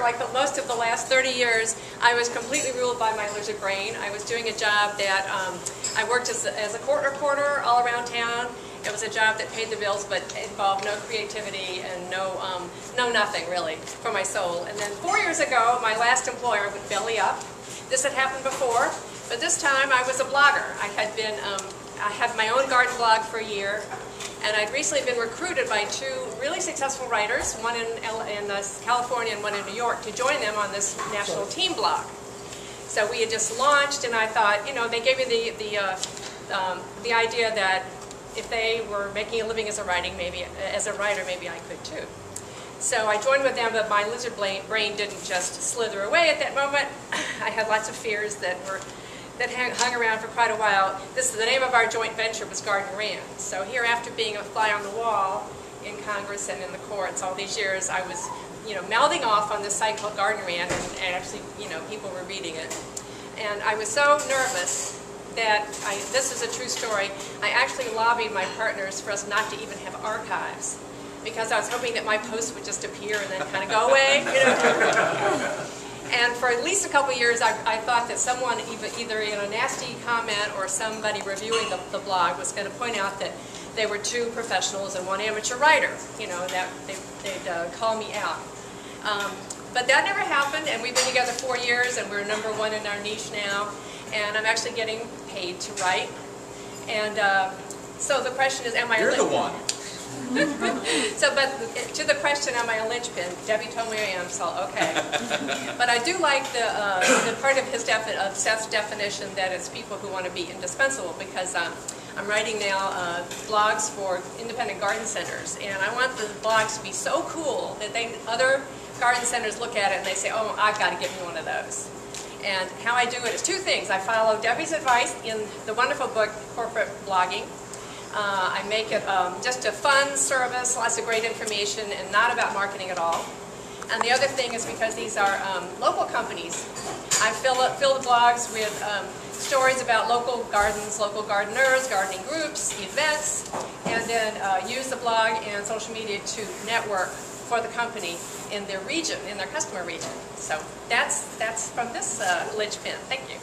like most of the last 30 years, I was completely ruled by my lizard brain. I was doing a job that I worked as a court reporter all around town. It was a job that paid the bills, but involved no creativity and no nothing really for my soul. And then 4 years ago, my last employer would belly up. This had happened before, but this time I was a blogger. I had my own garden blog for a year, and I'd recently been recruited by two really successful writers, one in California and one in New York, to join them on this national team blog. So we had just launched, and I thought, you know, they gave me the idea that if they were making a living as a writer, maybe I could too. So I joined with them, but my lizard brain didn't just slither away at that moment. I had lots of fears that hung around for quite a while. The name of our joint venture was Garden Rand. So here, after being a fly on the wall in Congress and in the courts all these years, I was, you know, mouthing off on this site called Garden Rand, and actually, you know, people were reading it. And I was so nervous that this is a true story. I actually lobbied my partners for us not to even have archives, because I was hoping that my post would just appear and then kind of go away, you know. And for at least a couple of years, I thought that someone, either in a nasty comment or somebody reviewing the blog, was going to point out that they were two professionals and one amateur writer, you know, that they'd call me out. But that never happened, and we've been together 4 years, and we're #1 in our niche now, and I'm actually getting paid to write. And so the question is, am I... You're the one. So, but to the question, am I a linchpin? Debbie told me I am, so okay. But I do like the part of Seth's definition that it's people who want to be indispensable, because I'm writing now blogs for independent garden centers, and I want the blogs to be so cool that other garden centers look at it and they say, oh, I've got to get me one of those. And how I do it is two things. I follow Debbie's advice in the wonderful book, Corporate Blogging. I make it just a fun service, lots of great information, and not about marketing at all. And the other thing is because these are local companies, I fill the blogs with stories about local gardens, local gardeners, gardening groups, events, and then use the blog and social media to network for the company in their region, in their customer region. So that's from this linchpin. Thank you.